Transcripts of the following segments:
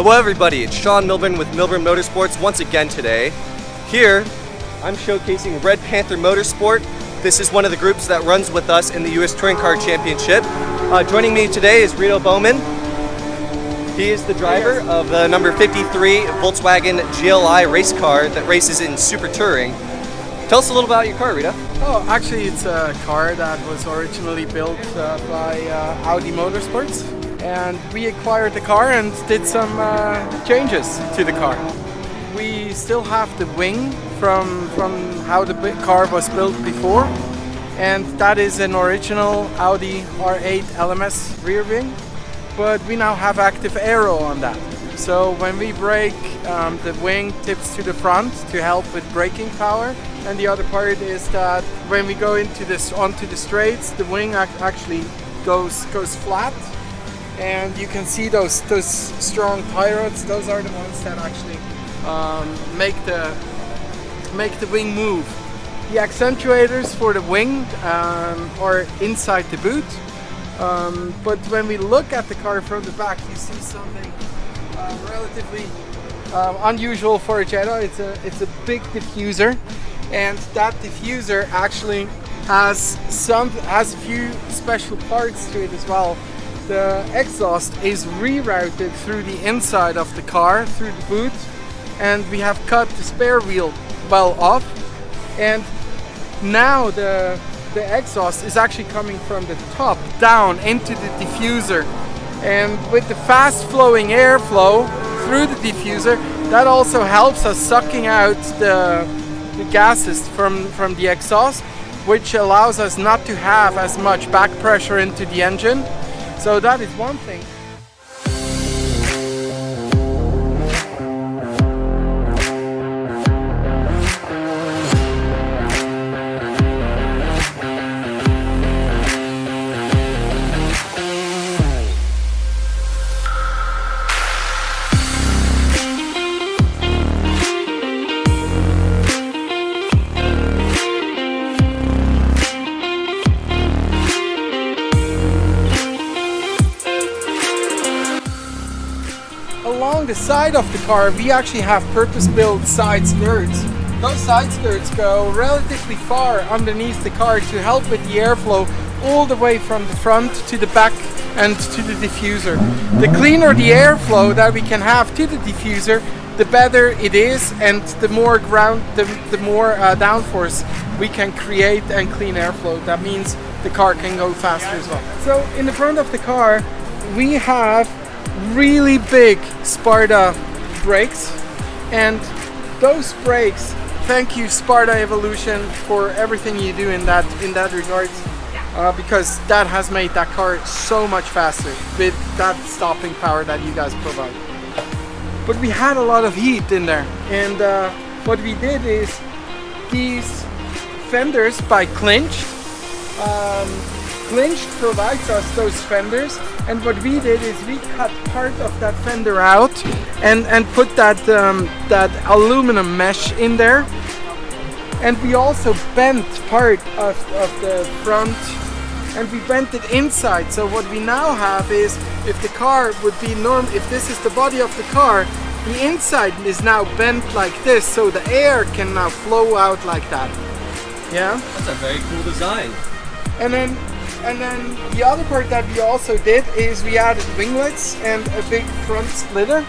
Hello everybody, it's Sean Milburn with Milburn Motorsports once again today. Here, I'm showcasing Red Panther Motorsport. This is one of the groups that runs with us in the US Touring Car Championship. Joining me today is Reto Baumann. He is the driver of the number 53 Volkswagen GLI race car that races in SuperTouring. Tell us a little about your car, Reto. Oh, actually it's a car that was originally built by Audi Motorsports. And we acquired the car and did some changes to the car. We still have the wing from how the car was built before, and that is an original Audi R8 LMS rear wing, but we now have active aero on that. So when we brake, the wing tips to the front to help with braking power, and the other part is that when we go onto the straights, the wing actually goes flat. And you can see those strong tie rods. Those are the ones that actually make the wing move. The accentuators for the wing are inside the boot. But when we look at the car from the back, you see something relatively unusual for a Jetta. It's a big diffuser, and that diffuser actually has a few special parts to it as well. The exhaust is rerouted through the inside of the car, through the boot, and we have cut the spare wheel well off, and now the exhaust is actually coming from the top down into the diffuser, and with the fast flowing airflow through the diffuser, that also helps us sucking out the gases from the exhaust, which allows us not to have as much back pressure into the engine. So that is one thing. Along the side of the car, we actually have purpose-built side skirts. Those side skirts go relatively far underneath the car to help with the airflow all the way from the front to the back and to the diffuser. The cleaner the airflow that we can have to the diffuser, the better it is, and the more downforce we can create and clean airflow. That means the car can go faster as well. So in the front of the car, we have really big Sparta brakes, and those brakes, thank you Sparta Evolution for everything you do in that regard, because that has made that car so much faster with that stopping power that you guys provide. But we had a lot of heat in there, and what we did is these fenders by Clinch provides us those fenders, and what we did is we cut part of that fender out and put that aluminum mesh in there, and we also bent part of the front, and we bent it inside. So what we now have is, if the car would be if this is the body of the car, the inside is now bent like this, so the air can now flow out like that. Yeah? That's a very cool design. And then the other part that we also did is we added winglets and a big front splitter.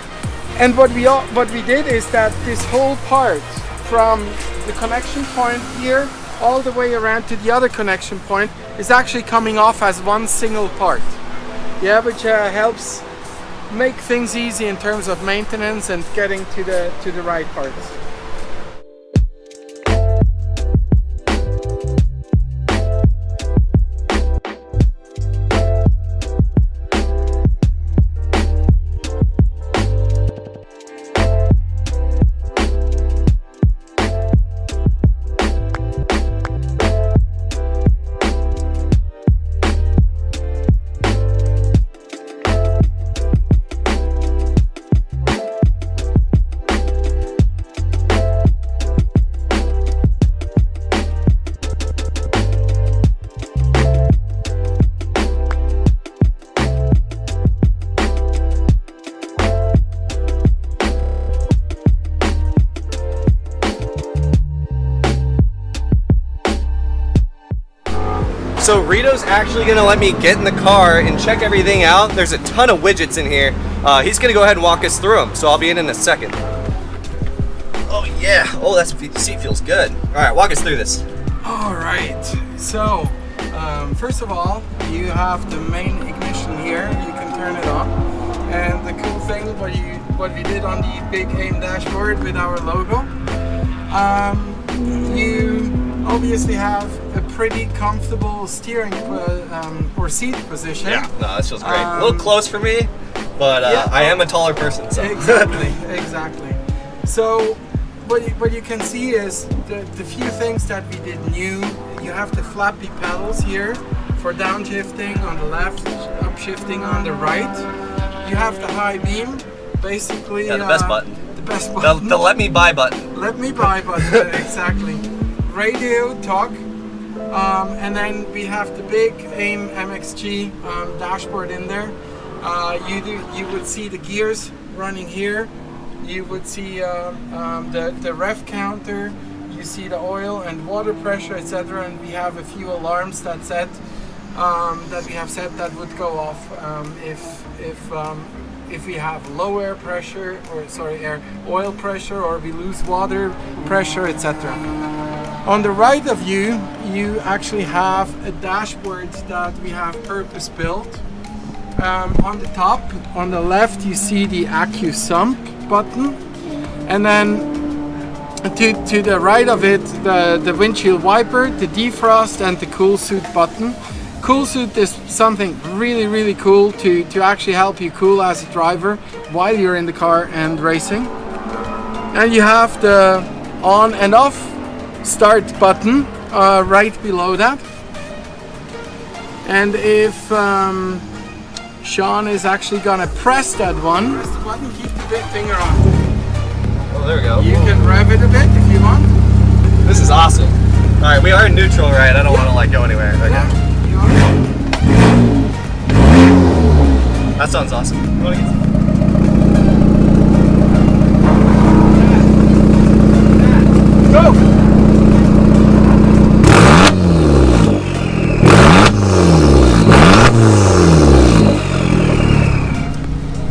And what we did is that this whole part, from the connection point here all the way around to the other connection point, is actually coming off as one single part. Yeah, which helps make things easy in terms of maintenance and getting to the right parts. So Rito's actually gonna let me get in the car and check everything out. There's a ton of widgets in here. He's gonna go ahead and walk us through them, so I'll be in a second. Oh yeah, oh that seat feels good. All right, walk us through this. All right, so first of all, you have the main ignition here. You can turn it on. And the cool thing, what we did on the big AIM dashboard with our logo, you obviously have a pretty comfortable steering or seat position. Yeah, no, this feels great. A little close for me, but yeah, I am a taller person, so. Exactly. So what you can see is the few things that we did new. You have the flappy pedals here for downshifting on the left, upshifting on the right. You have the high beam, basically. Yeah, the best button. The best button. The let me buy button. Let me buy button, exactly. Radio, talk, and then we have the big AIM MXG dashboard in there. You would see the gears running here. You would see the rev counter. You see the oil and water pressure, etc. And we have a few alarms that we have set that would go off if we have low air pressure, or oil pressure, or we lose water pressure, etc. On the right of you actually have a dashboard that we have purpose built. On the top, on the left, you see the Accu Sump button, and then to the right of it, the windshield wiper, the defrost, and the cool suit button. Cool suit is something really cool to actually help you cool as a driver while you're in the car and racing. And you have the on and off start button right below that. And if Sean is actually gonna press that one, press the button, keep the big finger on. Oh, there we go. You can rev it a bit if you want. This is awesome. All right, we are in neutral, right? I don't want to like go anywhere. Okay. Yeah. That sounds awesome. Go!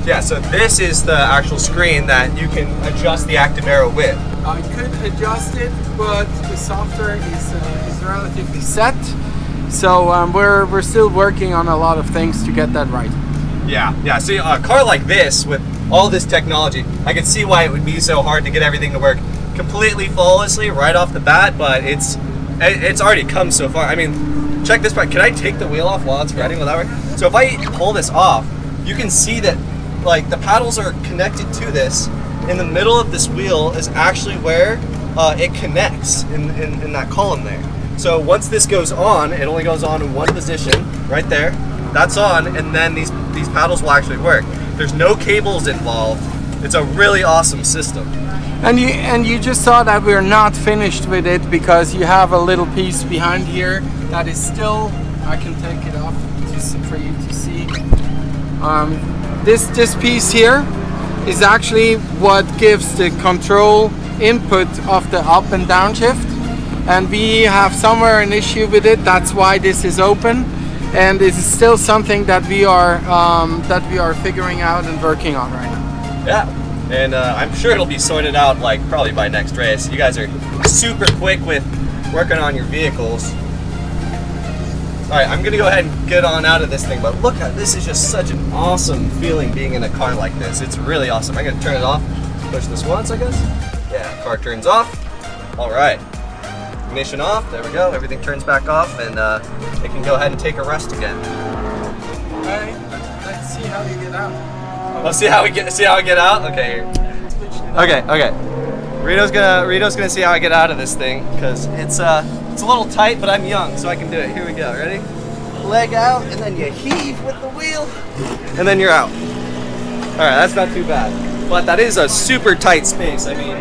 Yeah, so this is the actual screen that you can adjust the active aero with. I could adjust it, but the software is relatively set. So we're still working on a lot of things to get that right. Yeah. See, a car like this with all this technology, I can see why it would be so hard to get everything to work completely flawlessly right off the bat. But it's already come so far. I mean, check this part. Can I take the wheel off while it's riding without it? So if I pull this off, you can see that like the paddles are connected to this. In the middle of this wheel is actually where it connects in that column there. So once this goes on, it only goes on in one position, right there. That's on, and then these paddles will actually work. There's no cables involved. It's a really awesome system. And you just saw that we're not finished with it because you have a little piece behind here that is still. I can take it off just for you to see. This piece here is actually what gives the control input of the up and down shift. And we have somewhere an issue with it. That's why this is open, and this is still something that we are figuring out and working on right now. Yeah, and I'm sure it'll be sorted out like probably by next race. You guys are super quick with working on your vehicles. All right, I'm gonna go ahead and get on out of this thing, but look at this is just such an awesome feeling being in a car like this. It's really awesome. I'm gonna turn it off. Push this once, I guess. Yeah, car turns off. All right. Ignition off, there we go, everything turns back off, and it can go ahead and take a rest again. Alright, let's see how you get out. Oh, see how I get out? Okay. Okay. Rito's gonna see how I get out of this thing, because it's a little tight, but I'm young, so I can do it. Here we go, ready? Leg out, and then you heave with the wheel, and then you're out. Alright, that's not too bad. But that is a super tight space. I mean,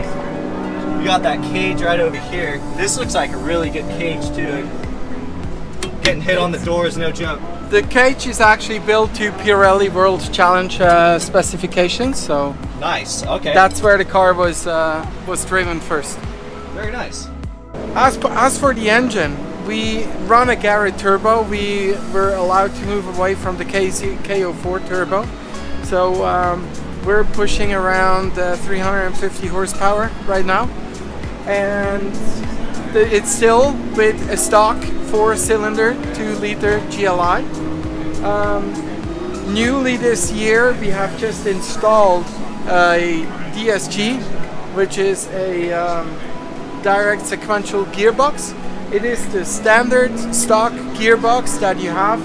you got that cage right over here. This looks like a really good cage too. Getting hit on the doors, no joke. The cage is actually built to Pirelli World Challenge specifications, so nice. Okay. That's where the car was driven first. Very nice. As for the engine, we run a Garrett turbo. We were allowed to move away from the KO4 turbo. So we're pushing around 350 horsepower right now. And it's still with a stock 4-cylinder 2-liter GLI. Newly this year we have just installed a DSG, which is a direct sequential gearbox. It is the standard stock gearbox that you have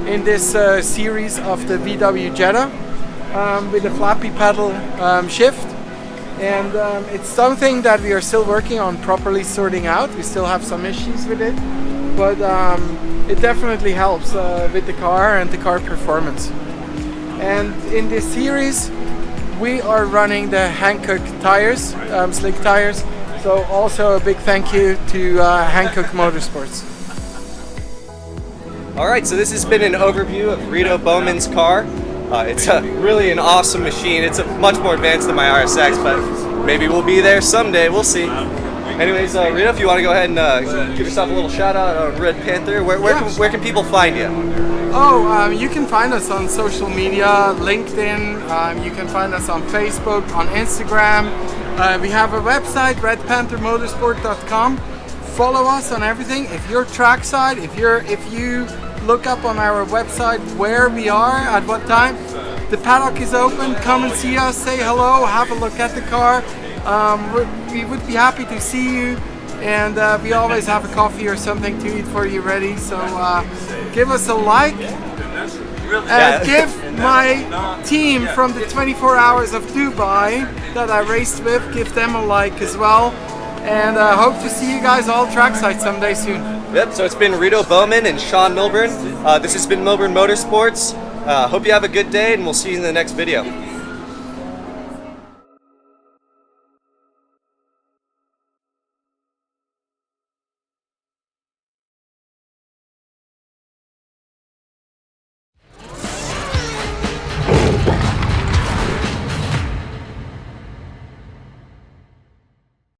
in this series of the VW Jetta with a flappy pedal shift. And it's something that we are still working on properly sorting out. We still have some issues with it, but it definitely helps with the car and the car performance. And in this series we are running the Hankook tires, slick tires. So also a big thank you to Hankook Motorsports. Alright, so this has been an overview of Reto Baumann's car. It's really an awesome machine. It's much more advanced than my RSX, but maybe we'll be there someday. We'll see. Anyways, Reto, if you want to go ahead and give yourself a little shout out on Red Panther, where can people find you? Oh, you can find us on social media, LinkedIn. You can find us on Facebook, on Instagram. We have a website, redpanthermotorsport.com. Follow us on everything. If you're trackside, if you look up on our website where we are at what time, the paddock is open. Come and see us, say hello, have a look at the car. We would be happy to see you, and we always have a coffee or something to eat for you ready. So give us a like. Give my team from the 24 Hours of Dubai that I raced with, give them a like as well. And hope to see you guys all trackside someday soon. Yep, so it's been Reto Baumann and Sean Milburn. This has been Milburn Motorsports. Hope you have a good day, and we'll see you in the next video.